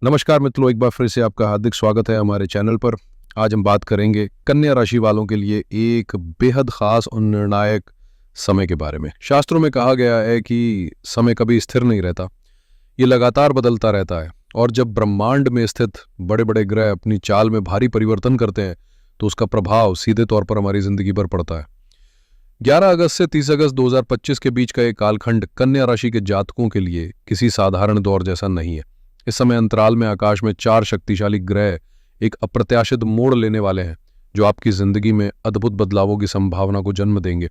नमस्कार मित्रों, एक बार फिर से आपका हार्दिक स्वागत है हमारे चैनल पर। आज हम बात करेंगे कन्या राशि वालों के लिए एक बेहद खास और निर्णायक समय के बारे में। शास्त्रों में कहा गया है कि समय कभी स्थिर नहीं रहता, ये लगातार बदलता रहता है। और जब ब्रह्मांड में स्थित बड़े बड़े ग्रह अपनी चाल में भारी परिवर्तन करते हैं तो उसका प्रभाव सीधे तौर पर हमारी जिंदगी पर पड़ता है। 11 अगस्त से 30 अगस्त 2025 के बीच का एक कालखंड कन्या राशि के जातकों के लिए किसी साधारण दौर जैसा नहीं है। इस समय अंतराल में आकाश में 4 शक्तिशाली ग्रह एक अप्रत्याशित मोड़ लेने वाले हैं जो आपकी जिंदगी में अद्भुत बदलावों की संभावना को जन्म देंगे।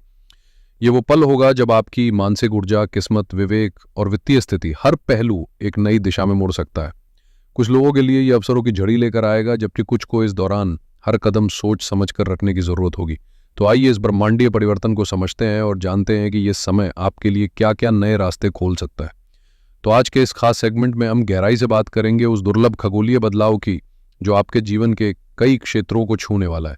ये वो पल होगा जब आपकी मानसिक ऊर्जा, किस्मत, विवेक और वित्तीय स्थिति हर पहलू एक नई दिशा में मुड़ सकता है। कुछ लोगों के लिए ये अवसरों की झड़ी लेकर आएगा, जबकि कुछ को इस दौरान हर कदम सोच समझ कर रखने की जरूरत होगी। तो आइए इस ब्रह्मांडीय परिवर्तन को समझते हैं और जानते हैं कि ये समय आपके लिए क्या क्या नए रास्ते खोल सकता है। तो आज के इस खास सेगमेंट में हम गहराई से बात करेंगे उस दुर्लभ खगोलीय बदलाव की जो आपके जीवन के कई क्षेत्रों को छूने वाला है।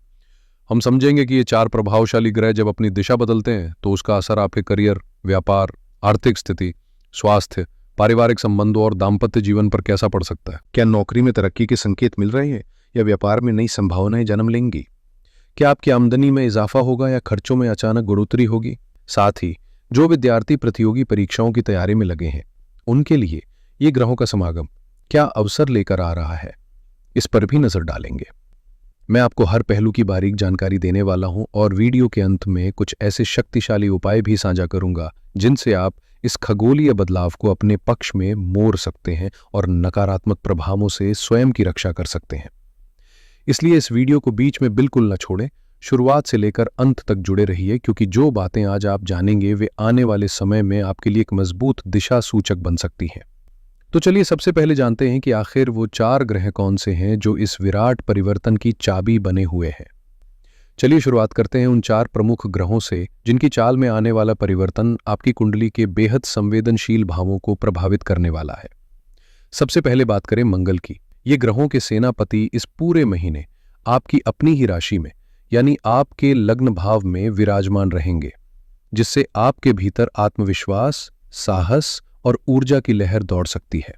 हम समझेंगे कि ये 4 प्रभावशाली ग्रह जब अपनी दिशा बदलते हैं तो उसका असर आपके करियर, व्यापार, आर्थिक स्थिति, स्वास्थ्य, पारिवारिक संबंधों और दाम्पत्य जीवन पर कैसा पड़ सकता है। क्या नौकरी में तरक्की के संकेत मिल रहे हैं या व्यापार में नई संभावनाएं जन्म लेंगी? क्या आपकी आमदनी में इजाफा होगा या खर्चों में अचानक बढ़ोतरी होगी? साथ ही जो विद्यार्थी प्रतियोगी परीक्षाओं की तैयारी में लगे हैं उनके लिए ये ग्रहों का समागम क्या अवसर लेकर आ रहा है, इस पर भी नजर डालेंगे। मैं आपको हर पहलू की बारीक जानकारी देने वाला हूं और वीडियो के अंत में कुछ ऐसे शक्तिशाली उपाय भी साझा करूंगा जिनसे आप इस खगोलीय बदलाव को अपने पक्ष में मोड़ सकते हैं और नकारात्मक प्रभावों से स्वयं की रक्षा कर सकते हैं। इसलिए इस वीडियो को बीच में बिल्कुल न छोड़ें, शुरुआत से लेकर अंत तक जुड़े रहिए, क्योंकि जो बातें आज आप जानेंगे वे आने वाले समय में आपके लिए एक मजबूत दिशा सूचक बन सकती हैं। तो चलिए सबसे पहले जानते हैं कि आखिर वो 4 ग्रह कौन से हैं जो इस विराट परिवर्तन की चाबी बने हुए हैं। चलिए शुरुआत करते हैं उन 4 प्रमुख ग्रहों से जिनकी चाल में आने वाला परिवर्तन आपकी कुंडली के बेहद संवेदनशील भावों को प्रभावित करने वाला है। सबसे पहले बात करें मंगल की। ये ग्रहों के सेनापति इस पूरे महीने आपकी अपनी ही राशि में यानी आपके लग्न भाव में विराजमान रहेंगे, जिससे आपके भीतर आत्मविश्वास, साहस और ऊर्जा की लहर दौड़ सकती है।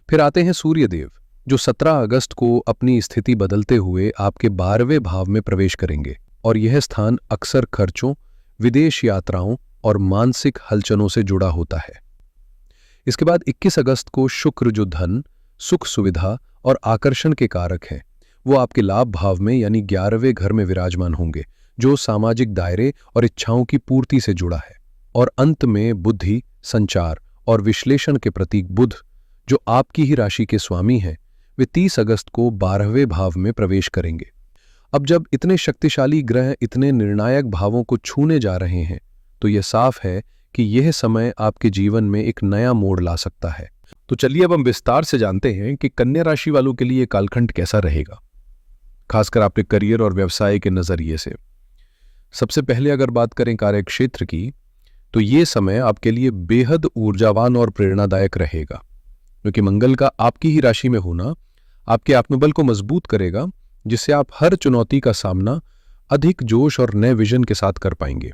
फिर आते हैं सूर्यदेव, जो 17 अगस्त को अपनी स्थिति बदलते हुए आपके 12वें भाव में प्रवेश करेंगे और यह स्थान अक्सर खर्चों, विदेश यात्राओं और मानसिक हलचलों से जुड़ा होता है। इसके बाद 21 अगस्त को शुक्र, जो धन, सुख, सुविधा और आकर्षण के कारक हैं, वो आपके लाभ भाव में यानी 11वें घर में विराजमान होंगे, जो सामाजिक दायरे और इच्छाओं की पूर्ति से जुड़ा है। और अंत में बुद्धि, संचार और विश्लेषण के प्रतीक बुध, जो आपकी ही राशि के स्वामी हैं, वे 30 अगस्त को 12वें भाव में प्रवेश करेंगे। अब जब इतने शक्तिशाली ग्रह इतने निर्णायक भावों को छूने जा रहे हैं तो यह साफ है कि यह समय आपके जीवन में एक नया मोड़ ला सकता है। तो चलिए अब हम विस्तार से जानते हैं कि कन्या राशि वालों के लिए कालखंड कैसा रहेगा, खासकर आपके करियर और व्यवसाय के नजरिए से। सबसे पहले अगर बात करें कार्यक्षेत्र की, तो ये समय आपके लिए बेहद ऊर्जावान और प्रेरणादायक रहेगा, क्योंकि मंगल का आपकी ही राशि में होना आपके आत्मबल को मजबूत करेगा, जिससे आप हर चुनौती का सामना अधिक जोश और नए विजन के साथ कर पाएंगे।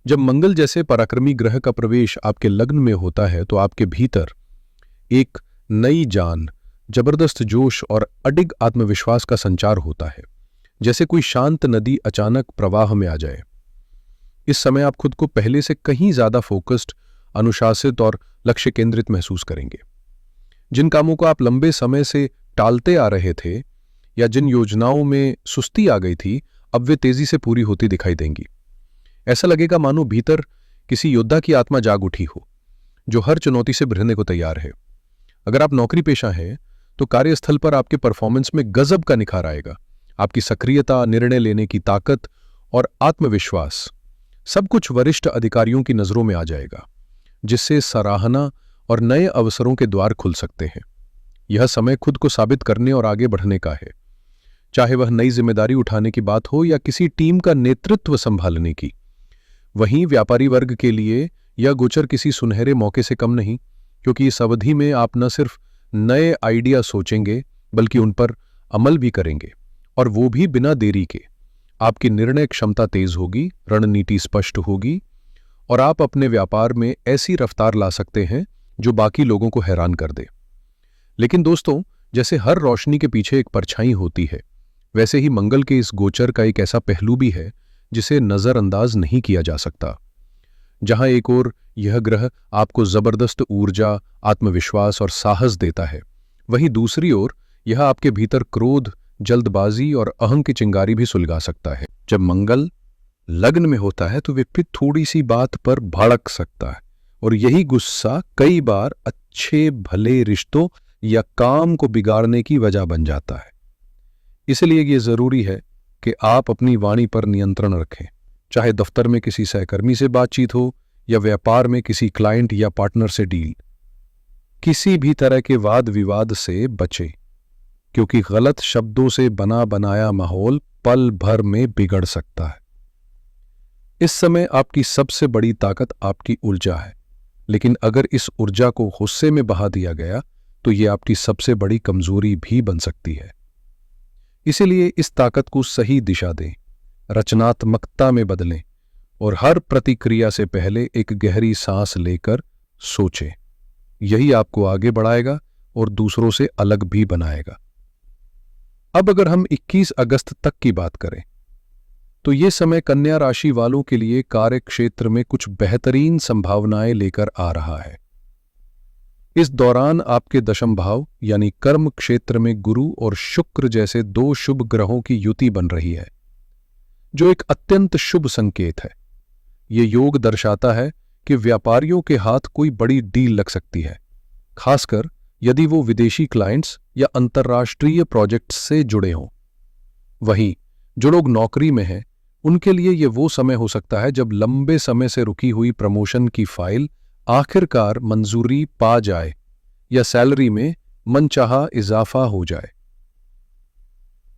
जब मंगल जैसे पराक्रमी ग्रह का प्रवेश आपके लग्न में होता है तो आपके भीतर एक नई जान, जबरदस्त जोश और अडिग आत्मविश्वास का संचार होता है, जैसे कोई शांत नदी अचानक प्रवाह में आ जाए। इस समय आप खुद को पहले से कहीं ज्यादा फोकस्ड, अनुशासित और लक्ष्य केंद्रित महसूस करेंगे। जिन कामों को आप लंबे समय से टालते आ रहे थे या जिन योजनाओं में सुस्ती आ गई थी, अब वे तेजी से पूरी होती दिखाई देंगी। ऐसा लगेगा मानो भीतर किसी योद्धा की आत्मा जाग उठी हो, जो हर चुनौती से भिड़ने को तैयार है। अगर आप नौकरी पेशा हैं तो कार्यस्थल पर आपके परफॉर्मेंस में गजब का निखार आएगा। आपकी सक्रियता, निर्णय लेने की ताकत और आत्मविश्वास, सब कुछ वरिष्ठ अधिकारियों की नजरों में आ जाएगा, जिससे सराहना और नए अवसरों के द्वार खुल सकते हैं। यह समय खुद को साबित करने और आगे बढ़ने का है, चाहे वह नई जिम्मेदारी उठाने की बात हो या किसी टीम का नेतृत्व संभालने की। वहीं व्यापारी वर्ग के लिए यह गोचर किसी सुनहरे मौके से कम नहीं, क्योंकि इस अवधि में आप न सिर्फ नए आइडिया सोचेंगे बल्कि उन पर अमल भी करेंगे, और वो भी बिना देरी के। आपकी निर्णय क्षमता तेज होगी, रणनीति स्पष्ट होगी और आप अपने व्यापार में ऐसी रफ्तार ला सकते हैं जो बाकी लोगों को हैरान कर दे। लेकिन दोस्तों, जैसे हर रोशनी के पीछे एक परछाई होती है, वैसे ही मंगल के इस गोचर का एक ऐसा पहलू भी है जिसे नजरअंदाज नहीं किया जा सकता। जहां एक ओर यह ग्रह आपको जबरदस्त ऊर्जा, आत्मविश्वास और साहस देता है, वहीं दूसरी ओर यह आपके भीतर क्रोध, जल्दबाजी और अहं की चिंगारी भी सुलगा सकता है। जब मंगल लग्न में होता है तो व्यक्ति थोड़ी सी बात पर भड़क सकता है, और यही गुस्सा कई बार अच्छे भले रिश्तों या काम को बिगाड़ने की वजह बन जाता है। इसलिए ये जरूरी है कि आप अपनी वाणी पर नियंत्रण रखें, चाहे दफ्तर में किसी सहकर्मी से बातचीत हो या व्यापार में किसी क्लाइंट या पार्टनर से डील। किसी भी तरह के वाद विवाद से बचें, क्योंकि गलत शब्दों से बना बनाया माहौल पल भर में बिगड़ सकता है। इस समय आपकी सबसे बड़ी ताकत आपकी ऊर्जा है, लेकिन अगर इस ऊर्जा को गुस्से में बहा दिया गया तो ये आपकी सबसे बड़ी कमजोरी भी बन सकती है। इसीलिए इस ताकत को सही दिशा दें, रचनात्मकता में बदलें और हर प्रतिक्रिया से पहले एक गहरी सांस लेकर सोचें। यही आपको आगे बढ़ाएगा और दूसरों से अलग भी बनाएगा। अब अगर हम 21 अगस्त तक की बात करें तो ये समय कन्या राशि वालों के लिए कार्य क्षेत्र में कुछ बेहतरीन संभावनाएं लेकर आ रहा है। इस दौरान आपके दशम भाव यानी कर्म क्षेत्र में गुरु और शुक्र जैसे दो शुभ ग्रहों की युति बन रही है, जो एक अत्यंत शुभ संकेत है। ये योग दर्शाता है कि व्यापारियों के हाथ कोई बड़ी डील लग सकती है, खासकर यदि वो विदेशी क्लाइंट्स या अंतर्राष्ट्रीय प्रोजेक्ट्स से जुड़े हों। वहीं जो लोग नौकरी में हैं, उनके लिए ये वो समय हो सकता है जब लंबे समय से रुकी हुई प्रमोशन की फाइल आखिरकार मंजूरी पा जाए या सैलरी में मनचाहा इजाफा हो जाए।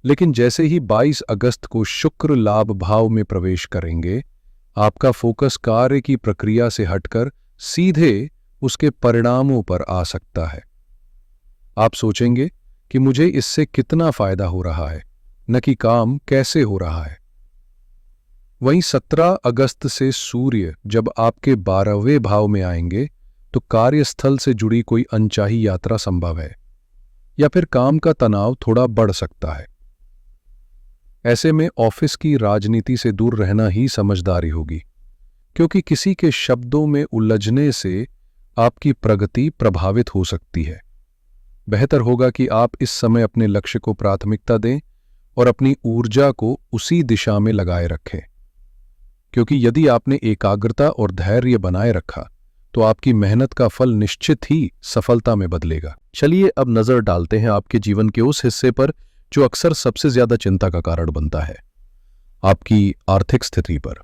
लेकिन जैसे ही 22 अगस्त को शुक्र लाभ भाव में प्रवेश करेंगे, आपका फोकस कार्य की प्रक्रिया से हटकर सीधे उसके परिणामों पर आ सकता है। आप सोचेंगे कि मुझे इससे कितना फायदा हो रहा है, न कि काम कैसे हो रहा है। वहीं 17 अगस्त से सूर्य जब आपके 12वें भाव में आएंगे तो कार्यस्थल से जुड़ी कोई अनचाही यात्रा संभव है या फिर काम का तनाव थोड़ा बढ़ सकता है। ऐसे में ऑफिस की राजनीति से दूर रहना ही समझदारी होगी, क्योंकि किसी के शब्दों में उलझने से आपकी प्रगति प्रभावित हो सकती है। बेहतर होगा कि आप इस समय अपने लक्ष्य को प्राथमिकता दें और अपनी ऊर्जा को उसी दिशा में लगाए रखें, क्योंकि यदि आपने एकाग्रता और धैर्य बनाए रखा तो आपकी मेहनत का फल निश्चित ही सफलता में बदलेगा। चलिए अब नजर डालते हैं आपके जीवन के उस हिस्से पर जो अक्सर सबसे ज्यादा चिंता का कारण बनता है, आपकी आर्थिक स्थिति पर।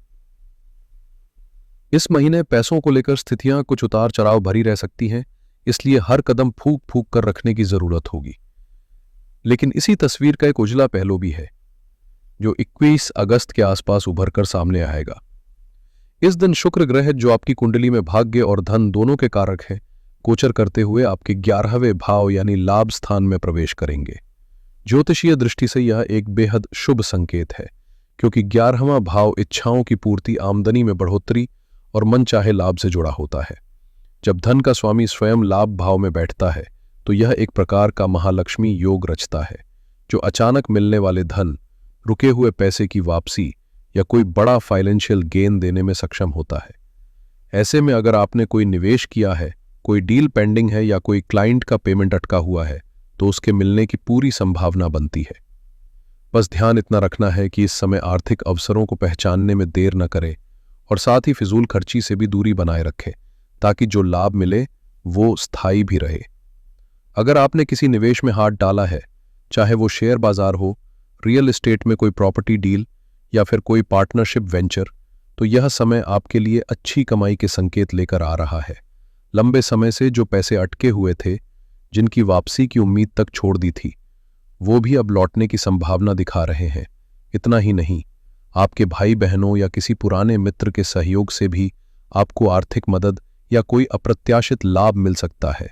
इस महीने पैसों को लेकर स्थितियां कुछ उतार चढ़ाव भरी रह सकती हैं, इसलिए हर कदम फूंक फूंक कर रखने की जरूरत होगी। लेकिन इसी तस्वीर का एक उजला पहलू भी है जो 21 अगस्त के आसपास उभर कर सामने आएगा। इस दिन शुक्र ग्रह, जो आपकी कुंडली में भाग्य और धन दोनों के कारक है, गोचर करते हुए आपके 11वें भाव यानी लाभ स्थान में प्रवेश करेंगे। ज्योतिषीय दृष्टि से यह एक बेहद शुभ संकेत है, क्योंकि 11वां भाव इच्छाओं की पूर्ति, आमदनी में बढ़ोतरी और मनचाहे लाभ से जुड़ा होता है। जब धन का स्वामी स्वयं लाभ भाव में बैठता है तो यह एक प्रकार का महालक्ष्मी योग रचता है, जो अचानक मिलने वाले धन, रुके हुए पैसे की वापसी या कोई बड़ा फाइनेंशियल गेन देने में सक्षम होता है। ऐसे में अगर आपने कोई निवेश किया है, कोई डील पेंडिंग है या कोई क्लाइंट का पेमेंट अटका हुआ है, तो उसके मिलने की पूरी संभावना बनती है। बस ध्यान इतना रखना है कि इस समय आर्थिक अवसरों को पहचानने में देर न करें और साथ ही फिजूल खर्ची से भी दूरी बनाए रखें, ताकि जो लाभ मिले वो स्थायी भी रहे। अगर आपने किसी निवेश में हाथ डाला है, चाहे वो शेयर बाजार हो, रियल एस्टेट में कोई प्रॉपर्टी डील या फिर कोई पार्टनरशिप वेंचर, तो यह समय आपके लिए अच्छी कमाई के संकेत लेकर आ रहा है। लंबे समय से जो पैसे अटके हुए थे, जिनकी वापसी की उम्मीद तक छोड़ दी थी, वो भी अब लौटने की संभावना दिखा रहे हैं। इतना ही नहीं, आपके भाई बहनों या किसी पुराने मित्र के सहयोग से भी आपको आर्थिक मदद या कोई अप्रत्याशित लाभ मिल सकता है।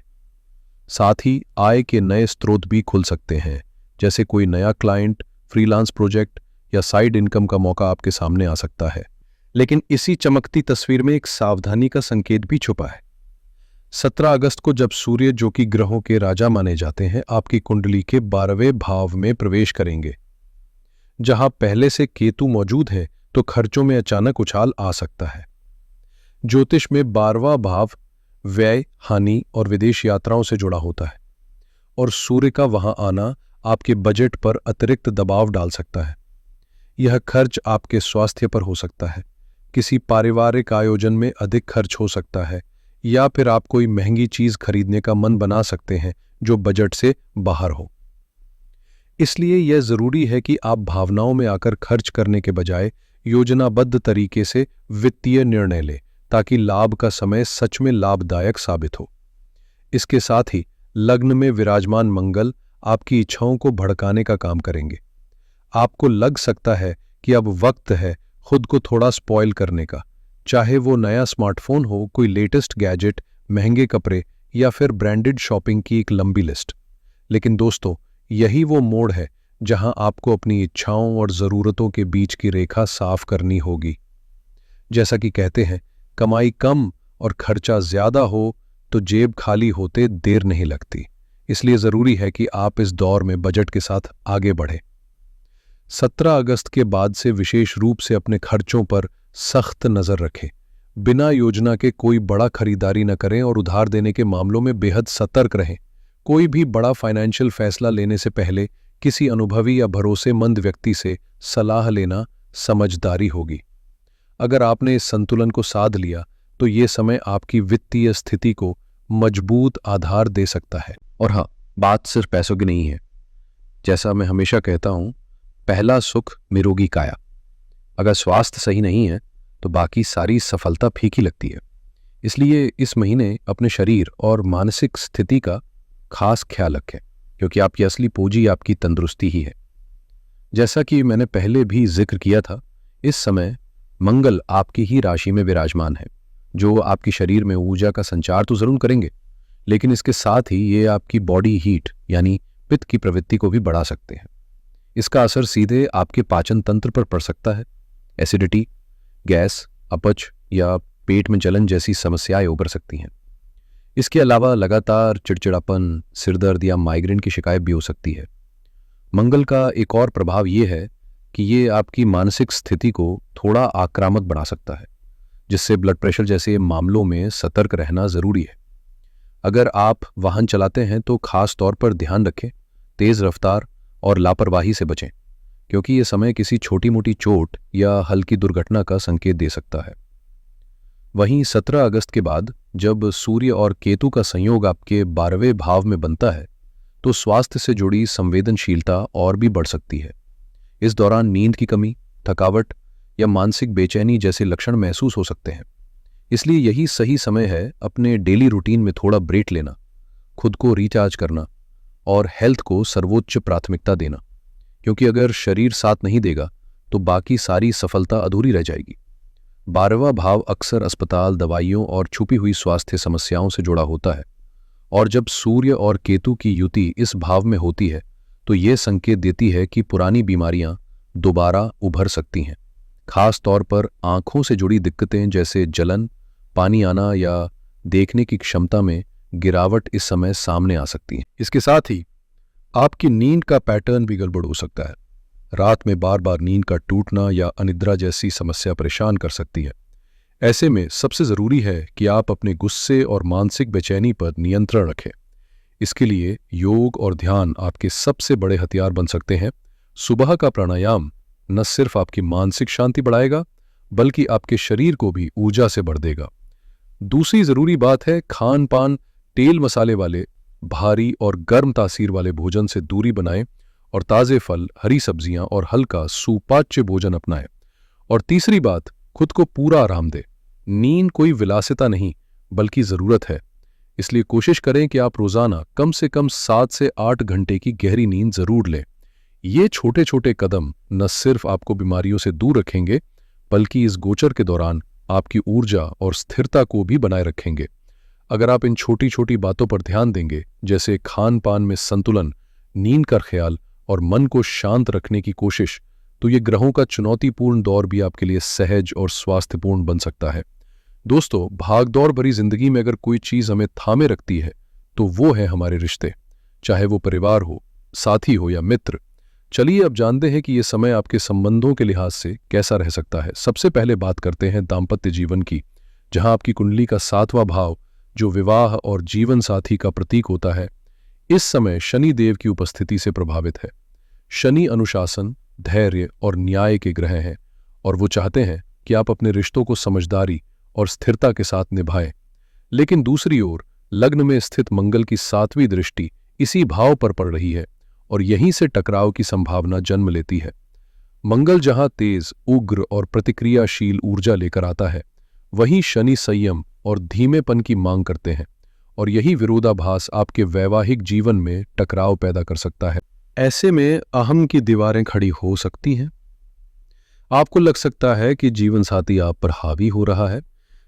साथ ही आय के नए स्रोत भी खुल सकते हैं, जैसे कोई नया क्लाइंट, फ्रीलांस प्रोजेक्ट या साइड इनकम का मौका आपके सामने आ सकता है। लेकिन इसी चमकती तस्वीर में एक सावधानी का संकेत भी छुपा है। 17 अगस्त को जब सूर्य, जो कि ग्रहों के राजा माने जाते हैं, आपकी कुंडली के 12वें भाव में प्रवेश करेंगे। जहां पहले से केतु मौजूद है तो खर्चों में अचानक उछाल आ सकता है। ज्योतिष में 12वां भाव व्यय, हानि और विदेश यात्राओं से जुड़ा होता है, और सूर्य का वहां आना आपके बजट पर अतिरिक्त दबाव डाल सकता है। यह खर्च आपके स्वास्थ्य पर हो सकता है, किसी पारिवारिक आयोजन में अधिक खर्च हो सकता है, या फिर आप कोई महंगी चीज खरीदने का मन बना सकते हैं जो बजट से बाहर हो। इसलिए यह जरूरी है कि आप भावनाओं में आकर खर्च करने के बजाय योजनाबद्ध तरीके से वित्तीय निर्णय लें, ताकि लाभ का समय सच में लाभदायक साबित हो। इसके साथ ही लग्न में विराजमान मंगल आपकी इच्छाओं को भड़काने का काम करेंगे। आपको लग सकता है कि अब वक्त है खुद को थोड़ा स्पॉइल करने का, चाहे वो नया स्मार्टफोन हो, कोई लेटेस्ट गैजेट, महंगे कपड़े या फिर ब्रांडेड शॉपिंग की एक लंबी लिस्ट। लेकिन दोस्तों, यही वो मोड़ है जहां आपको अपनी इच्छाओं और जरूरतों के बीच की रेखा साफ करनी होगी। जैसा कि कहते हैं, कमाई कम और खर्चा ज्यादा हो तो जेब खाली होते देर नहीं लगती। इसलिए जरूरी है कि आप इस दौर में बजट के साथ आगे बढ़ें। 17 अगस्त के बाद से विशेष रूप से अपने खर्चों पर सख्त नजर रखें। बिना योजना के कोई बड़ा खरीदारी न करें और उधार देने के मामलों में बेहद सतर्क रहें। कोई भी बड़ा फाइनेंशियल फैसला लेने से पहले किसी अनुभवी या भरोसेमंद व्यक्ति से सलाह लेना समझदारी होगी। अगर आपने इस संतुलन को साध लिया तो ये समय आपकी वित्तीय स्थिति को मजबूत आधार दे सकता है। और हाँ, बात सिर्फ पैसों की नहीं है। जैसा मैं हमेशा कहता हूं, पहला सुख निरोगी काया। अगर स्वास्थ्य सही नहीं है तो बाकी सारी सफलता फीकी लगती है। इसलिए इस महीने अपने शरीर और मानसिक स्थिति का खास ख्याल रखें, क्योंकि आपकी असली पूंजी आपकी तंदुरुस्ती ही है। जैसा कि मैंने पहले भी जिक्र किया था, इस समय मंगल आपकी ही राशि में विराजमान है, जो आपके शरीर में ऊर्जा का संचार तो जरूर करेंगे, लेकिन इसके साथ ही ये आपकी बॉडी हीट यानी पित्त की प्रवृत्ति को भी बढ़ा सकते हैं। इसका असर सीधे आपके पाचन तंत्र पर पड़ सकता है। एसिडिटी, गैस, अपच या पेट में जलन जैसी समस्याएं उभर सकती हैं। इसके अलावा लगातार चिड़चिड़ापन, सिरदर्द या माइग्रेन की शिकायत भी हो सकती है। मंगल का एक और प्रभाव ये है कि ये आपकी मानसिक स्थिति को थोड़ा आक्रामक बना सकता है, जिससे ब्लड प्रेशर जैसे मामलों में सतर्क रहना जरूरी है। अगर आप वाहन चलाते हैं तो खास तौर पर ध्यान रखें, तेज रफ्तार और लापरवाही से बचें, क्योंकि ये समय किसी छोटी मोटी चोट या हल्की दुर्घटना का संकेत दे सकता है। वहीं 17 अगस्त के बाद जब सूर्य और केतु का संयोग आपके 12वें भाव में बनता है तो स्वास्थ्य से जुड़ी संवेदनशीलता और भी बढ़ सकती है। इस दौरान नींद की कमी, थकावट या मानसिक बेचैनी जैसे लक्षण महसूस हो सकते हैं। इसलिए यही सही समय है अपने डेली रूटीन में थोड़ा ब्रेक लेना, खुद को रिचार्ज करना और हेल्थ को सर्वोच्च प्राथमिकता देना, क्योंकि अगर शरीर साथ नहीं देगा तो बाकी सारी सफलता अधूरी रह जाएगी। 12वां भाव अक्सर अस्पताल, दवाइयों और छुपी हुई स्वास्थ्य समस्याओं से जुड़ा होता है, और जब सूर्य और केतु की युति इस भाव में होती है तो ये संकेत देती है कि पुरानी बीमारियां दोबारा उभर सकती हैं। खास तौर पर आंखों से जुड़ी दिक्कतें जैसे जलन, पानी आना या देखने की क्षमता में गिरावट इस समय सामने आ सकती हैं। इसके साथ ही आपकी नींद का पैटर्न भी गड़बड़ हो सकता है। रात में बार बार नींद का टूटना या अनिद्रा जैसी समस्या परेशान कर सकती है। ऐसे में सबसे जरूरी है कि आप अपने गुस्से और मानसिक बेचैनी पर नियंत्रण रखें। इसके लिए योग और ध्यान आपके सबसे बड़े हथियार बन सकते हैं। सुबह का प्राणायाम न सिर्फ आपकी मानसिक शांति बढ़ाएगा, बल्कि आपके शरीर को भी ऊर्जा से भर देगा। दूसरी जरूरी बात है, खान पान तेल मसाले वाले, भारी और गर्म तासीर वाले भोजन से दूरी बनाएं और ताजे फल, हरी सब्जियां और हल्का सुपाच्य भोजन अपनाएं। और तीसरी बात, खुद को पूरा आराम दें। नींद कोई विलासिता नहीं बल्कि जरूरत है, इसलिए कोशिश करें कि आप रोजाना कम से कम 7 से 8 घंटे की गहरी नींद जरूर लें। ये छोटे छोटे कदम न सिर्फ आपको बीमारियों से दूर रखेंगे, बल्कि इस गोचर के दौरान आपकी ऊर्जा और स्थिरता को भी बनाए रखेंगे। अगर आप इन छोटी छोटी बातों पर ध्यान देंगे, जैसे खान पान में संतुलन, नींद का ख्याल और मन को शांत रखने की कोशिश, तो ये ग्रहों का चुनौतीपूर्ण दौर भी आपके लिए सहज और स्वास्थ्यपूर्ण बन सकता है। दोस्तों, भागदौड़ भरी जिंदगी में अगर कोई चीज हमें थामे रखती है तो वो है हमारे रिश्ते, चाहे वो परिवार हो, साथी हो या मित्र। चलिए अब जानते हैं कि ये समय आपके संबंधों के लिहाज से कैसा रह सकता है। सबसे पहले बात करते हैं दाम्पत्य जीवन की, जहां आपकी कुंडली का 7वां भाव, जो विवाह और जीवन साथी का प्रतीक होता है, इस समय शनि देव की उपस्थिति से प्रभावित है। शनि अनुशासन, धैर्य और न्याय के ग्रह हैं और वो चाहते हैं कि आप अपने रिश्तों को समझदारी और स्थिरता के साथ निभाएं। लेकिन दूसरी ओर लग्न में स्थित मंगल की 7वीं दृष्टि इसी भाव पर पड़ रही है और यहीं से टकराव की संभावना जन्म लेती है। मंगल जहां तेज, उग्र और प्रतिक्रियाशील ऊर्जा लेकर आता है, वहीं शनि संयम और धीमेपन की मांग करते हैं और यही विरोधाभास आपके वैवाहिक जीवन में टकराव पैदा कर सकता है। ऐसे में अहम की दीवारें खड़ी हो सकती हैं। आपको लग सकता है कि जीवन साथी आप पर हावी हो रहा है,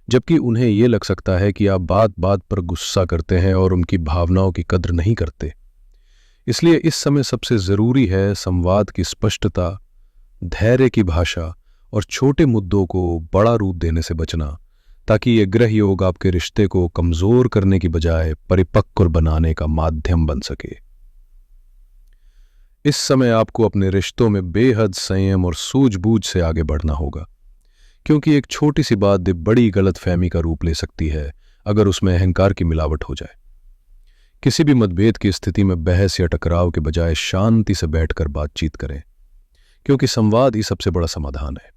जबकि उन्हें यह लग सकता है कि आप बात बात पर गुस्सा करते हैं और उनकी भावनाओं की कद्र नहीं करते। इसलिए इस समय सबसे जरूरी है संवाद की स्पष्टता, धैर्य की भाषा और छोटे मुद्दों को बड़ा रूप देने से बचना, ताकि ये ग्रह योग आपके रिश्ते को कमजोर करने की बजाय परिपक्व बनाने का माध्यम बन सके। इस समय आपको अपने रिश्तों में बेहद संयम और सूझबूझ से आगे बढ़ना होगा, क्योंकि एक छोटी सी बात बड़ी गलतफहमी का रूप ले सकती है अगर उसमें अहंकार की मिलावट हो जाए। किसी भी मतभेद की स्थिति में बहस या टकराव के बजाय शांति से बैठकर बातचीत करें, क्योंकि संवाद ही सबसे बड़ा समाधान है।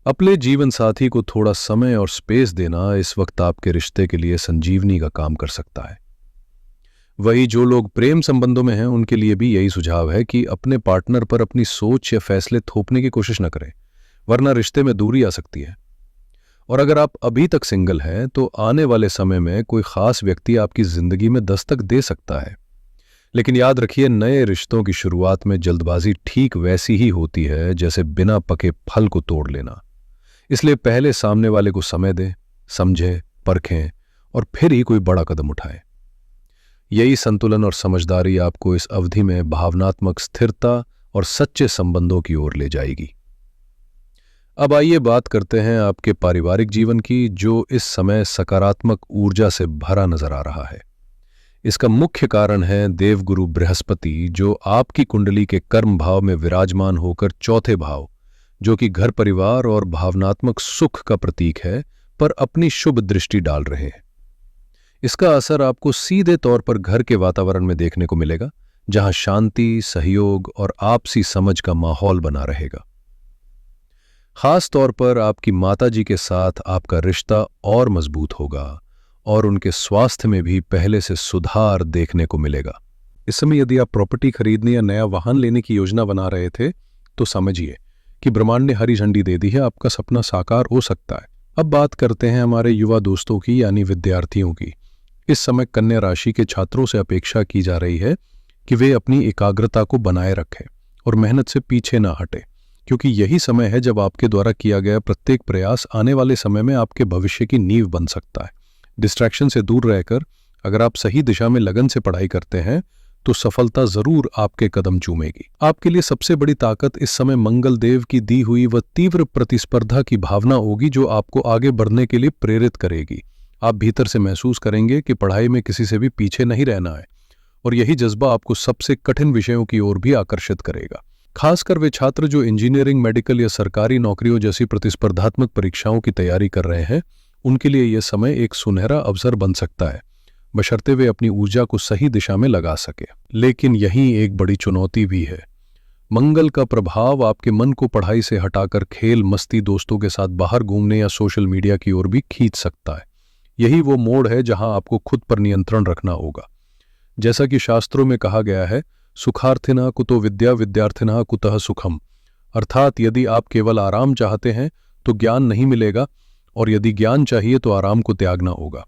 अपने जीवन साथी को थोड़ा समय और स्पेस देना इस वक्त आपके रिश्ते के लिए संजीवनी का काम कर सकता है। वही जो लोग प्रेम संबंधों में हैं, उनके लिए भी यही सुझाव है कि अपने पार्टनर पर अपनी सोच या फैसले थोपने की कोशिश न करें, वरना रिश्ते में दूरी आ सकती है। और अगर आप अभी तक सिंगल हैं तो आने वाले समय में कोई खास व्यक्ति आपकी जिंदगी में दस्तक दे सकता है। लेकिन याद रखिए, नए रिश्तों की शुरुआत में जल्दबाजी ठीक वैसी ही होती है जैसे बिना पके फल को तोड़ लेना। इसलिए पहले सामने वाले को समय दें, समझें, परखें और फिर ही कोई बड़ा कदम उठाएं। यही संतुलन और समझदारी आपको इस अवधि में भावनात्मक स्थिरता और सच्चे संबंधों की ओर ले जाएगी। अब आइए बात करते हैं आपके पारिवारिक जीवन की, जो इस समय सकारात्मक ऊर्जा से भरा नजर आ रहा है। इसका मुख्य कारण है देवगुरु बृहस्पति, जो आपकी कुंडली के कर्म भाव में विराजमान होकर 4थे भाव, जो कि घर परिवार और भावनात्मक सुख का प्रतीक है, पर अपनी शुभ दृष्टि डाल रहे हैं। इसका असर आपको सीधे तौर पर घर के वातावरण में देखने को मिलेगा, जहां शांति, सहयोग और आपसी समझ का माहौल बना रहेगा। खास तौर पर आपकी माताजी के साथ आपका रिश्ता और मजबूत होगा और उनके स्वास्थ्य में भी पहले से सुधार देखने को मिलेगा। इस समय यदि आप प्रॉपर्टी खरीदने या नया वाहन लेने की योजना बना रहे थे, तो समझिए कि ब्रह्मांड ने हरी झंडी दे दी है, आपका सपना साकार हो सकता है। अब बात करते हैं हमारे युवा दोस्तों की, यानी विद्यार्थियों की। इस समय कन्या राशि के छात्रों से अपेक्षा की जा रही है कि वे अपनी एकाग्रता को बनाए रखें और मेहनत से पीछे ना हटें, क्योंकि यही समय है जब आपके द्वारा किया गया प्रत्येक प्रयास आने वाले समय में आपके भविष्य की नींव बन सकता है। डिस्ट्रैक्शन से दूर रहकर अगर आप सही दिशा में लगन से पढ़ाई करते हैं तो सफलता जरूर आपके कदम चूमेगी। आपके लिए सबसे बड़ी ताकत इस समय मंगल देव की दी हुई वह तीव्र प्रतिस्पर्धा की भावना होगी, जो आपको आगे बढ़ने के लिए प्रेरित करेगी। आप भीतर से महसूस करेंगे कि पढ़ाई में किसी से भी पीछे नहीं रहना है और यही जज्बा आपको सबसे कठिन विषयों की ओर भी आकर्षित करेगा। खासकर वे छात्र जो इंजीनियरिंग, मेडिकल या सरकारी नौकरियों जैसी प्रतिस्पर्धात्मक परीक्षाओं की तैयारी कर रहे हैं, उनके लिए यह समय एक सुनहरा अवसर बन सकता है, बशर्ते वे अपनी ऊर्जा को सही दिशा में लगा सके। लेकिन यही एक बड़ी चुनौती भी है। मंगल का प्रभाव आपके मन को पढ़ाई से हटाकर खेल, मस्ती, दोस्तों के साथ बाहर घूमने या सोशल मीडिया की ओर भी खींच सकता है। यही वो मोड़ है जहां आपको खुद पर नियंत्रण रखना होगा। जैसा कि शास्त्रों में कहा गया है, सुखार्थिना कुतो विद्या, विद्यार्थिना कुतः सुखम। अर्थात यदि आप केवल आराम चाहते हैं तो ज्ञान नहीं मिलेगा, और यदि ज्ञान चाहिए तो आराम को त्यागना होगा।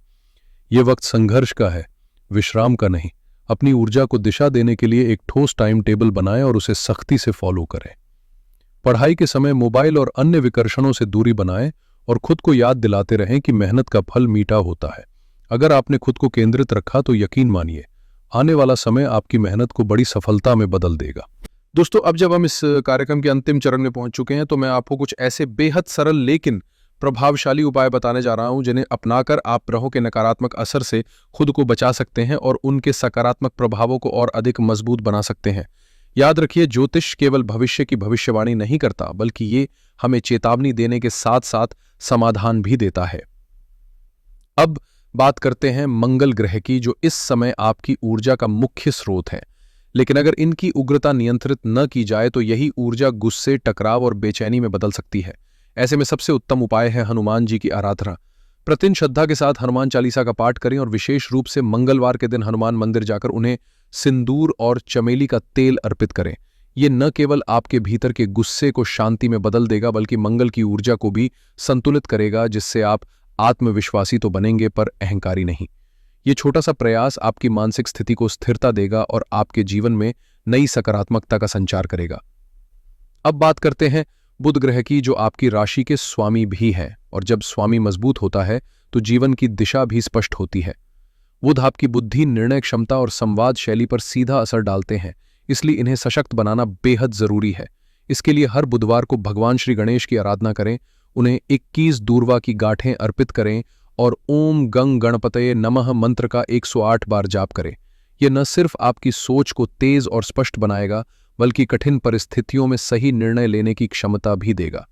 ये वक्त संघर्ष का है, विश्राम का नहीं। अपनी ऊर्जा को दिशा देने के लिए एक ठोस टाइम टेबल बनाएं और उसे सख्ती से फॉलो करें। पढ़ाई के समय मोबाइल और अन्य विकर्षणों से दूरी बनाएं और खुद को याद दिलाते रहें कि मेहनत का फल मीठा होता है। अगर आपने खुद को केंद्रित रखा तो यकीन मानिए, आने वाला समय आपकी मेहनत को बड़ी सफलता में बदल देगा। दोस्तों, अब जब हम इस कार्यक्रम के अंतिम चरण में पहुंच चुके हैं, तो मैं आपको कुछ ऐसे बेहद सरल लेकिन प्रभावशाली उपाय बताने जा रहा हूं जिन्हें अपनाकर आप ग्रहों के नकारात्मक असर से खुद को बचा सकते हैं और उनके सकारात्मक प्रभावों को और अधिक मजबूत बना सकते हैं। याद रखिए, ज्योतिष केवल भविष्य की भविष्यवाणी नहीं करता, बल्कि ये हमें चेतावनी देने के साथ साथ समाधान भी देता है। अब बात करते हैं मंगल ग्रह की, जो इस समय आपकी ऊर्जा का मुख्य स्रोत है। लेकिन अगर इनकी उग्रता नियंत्रित न की जाए तो यही ऊर्जा गुस्से, टकराव और बेचैनी में बदल सकती है। ऐसे में सबसे उत्तम उपाय है हनुमान जी की आराधना। प्रतिदिन श्रद्धा के साथ हनुमान चालीसा का पाठ करें और विशेष रूप से मंगलवार के दिन हनुमान मंदिर जाकर उन्हें सिंदूर और चमेली का तेल अर्पित करें। ये न केवल आपके भीतर के गुस्से को शांति में बदल देगा, बल्कि मंगल की ऊर्जा को भी संतुलित करेगा, जिससे आप आत्मविश्वासी तो बनेंगे पर अहंकारी नहीं। ये छोटा सा प्रयास आपकी मानसिक स्थिति को स्थिरता देगा और आपके जीवन में नई सकारात्मकता का संचार करेगा। अब बात करते हैं बुध ग्रह की, जो आपकी राशि के स्वामी भी हैं, और जब स्वामी मजबूत होता है तो जीवन की दिशा भी स्पष्ट होती है। बुध आपकी बुद्धि, निर्णय क्षमता और संवाद शैली पर सीधा असर डालते हैं, इसलिए इन्हें सशक्त बनाना बेहद जरूरी है। इसके लिए हर बुधवार को भगवान श्री गणेश की आराधना करें, उन्हें 21 दूर्वा की गांठें अर्पित करें और ओम गंग गणपतये नमः मंत्र का 108 बार जाप करें। यह न सिर्फ आपकी सोच को तेज और स्पष्ट बनाएगा, बल्कि कठिन परिस्थितियों में सही निर्णय लेने की क्षमता भी देगा।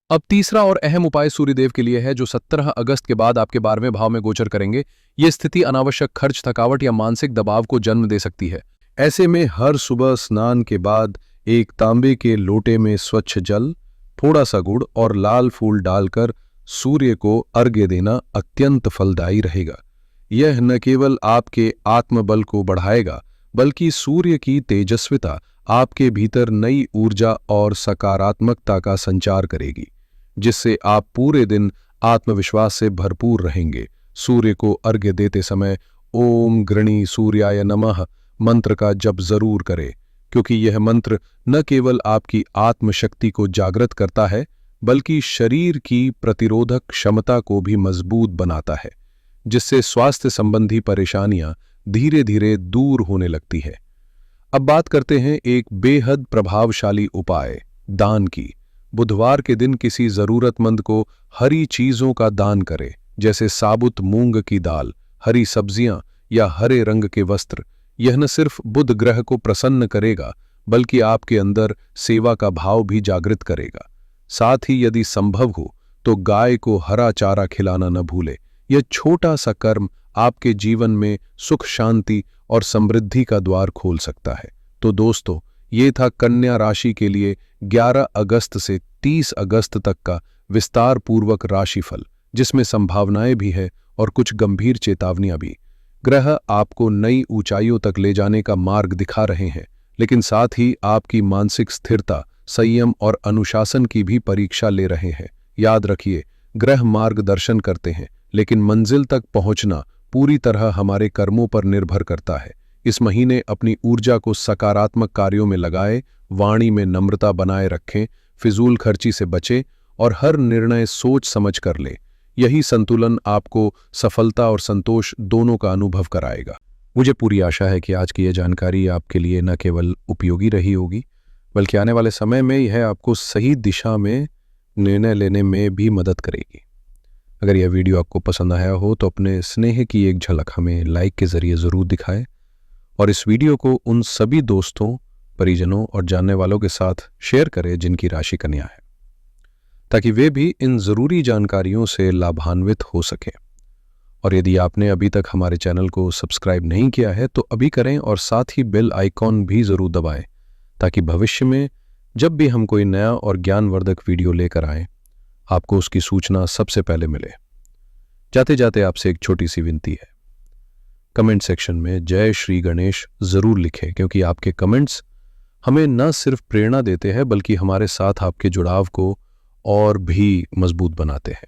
अब तीसरा और अहम उपाय सूर्यदेव के लिए है, जो 17 अगस्त के बाद आपके 12वें भाव में गोचर करेंगे। ये स्थिति अनावश्यक खर्च, थकावट या मानसिक दबाव को जन्म दे सकती है। ऐसे में हर सुबह स्नान के बाद एक तांबे के लोटे में स्वच्छ जल, थोड़ा सा गुड़ और लाल फूल डालकर सूर्य को अर्घ्य देना अत्यंत फलदायी रहेगा। यह न केवल आपके आत्मबल को बढ़ाएगा, बल्कि सूर्य की तेजस्विता आपके भीतर नई ऊर्जा और सकारात्मकता का संचार करेगी, जिससे आप पूरे दिन आत्मविश्वास से भरपूर रहेंगे। सूर्य को अर्घ्य देते समय ओम गृणी सूर्याय नमः मंत्र का जप जरूर करें, क्योंकि यह मंत्र न केवल आपकी आत्मशक्ति को जागृत करता है, बल्कि शरीर की प्रतिरोधक क्षमता को भी मजबूत बनाता है, जिससे स्वास्थ्य संबंधी परेशानियां धीरे धीरे दूर होने लगती है। अब बात करते हैं एक बेहद प्रभावशाली उपाय, दान की। बुधवार के दिन किसी जरूरतमंद को हरी चीजों का दान करें, जैसे साबुत मूंग की दाल, हरी सब्जियां या हरे रंग के वस्त्र। यह न सिर्फ बुध ग्रह को प्रसन्न करेगा, बल्कि आपके अंदर सेवा का भाव भी जागृत करेगा। साथ ही यदि संभव हो तो गाय को हरा चारा खिलाना न भूले। यह छोटा सा कर्म आपके जीवन में सुख, शांति और समृद्धि का द्वार खोल सकता है। तो दोस्तों, ये था कन्या राशि के लिए 11 अगस्त से 30 अगस्त तक का विस्तार पूर्वक राशिफल, जिसमें संभावनाएं भी है और कुछ गंभीर चेतावनियां भी। ग्रह आपको नई ऊंचाइयों तक ले जाने का मार्ग दिखा रहे हैं, लेकिन साथ ही आपकी मानसिक स्थिरता, संयम और अनुशासन की भी परीक्षा ले रहे हैं। याद रखिए, ग्रह मार्गदर्शन करते हैं, लेकिन मंजिल तक पहुंचना पूरी तरह हमारे कर्मों पर निर्भर करता है। इस महीने अपनी ऊर्जा को सकारात्मक कार्यों में लगाएं, वाणी में नम्रता बनाए रखें, फिजूल खर्ची से बचें और हर निर्णय सोच समझ कर लें। यही संतुलन आपको सफलता और संतोष दोनों का अनुभव कराएगा। मुझे पूरी आशा है कि आज की यह जानकारी आपके लिए न केवल उपयोगी रही होगी, बल्कि आने वाले समय में यह आपको सही दिशा में निर्णय लेने में भी मदद करेगी। अगर यह वीडियो आपको पसंद आया हो तो अपने स्नेह की एक झलक हमें लाइक के जरिए ज़रूर दिखाएं और इस वीडियो को उन सभी दोस्तों, परिजनों और जानने वालों के साथ शेयर करें जिनकी राशि कन्या है, ताकि वे भी इन ज़रूरी जानकारियों से लाभान्वित हो सकें। और यदि आपने अभी तक हमारे चैनल को सब्सक्राइब नहीं किया है तो अभी करें और साथ ही बेल आइकॉन भी ज़रूर दबाएं, ताकि भविष्य में जब भी हम कोई नया और ज्ञानवर्धक वीडियो लेकर आएं, आपको उसकी सूचना सबसे पहले मिले। जाते जाते आपसे एक छोटी सी विनती है, कमेंट सेक्शन में जय श्री गणेश जरूर लिखें, क्योंकि आपके कमेंट्स हमें न सिर्फ प्रेरणा देते हैं, बल्कि हमारे साथ आपके जुड़ाव को और भी मजबूत बनाते हैं।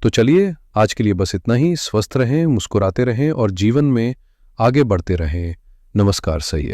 तो चलिए, आज के लिए बस इतना ही। स्वस्थ रहें, मुस्कुराते रहें और जीवन में आगे बढ़ते रहें। नमस्कार। सही है।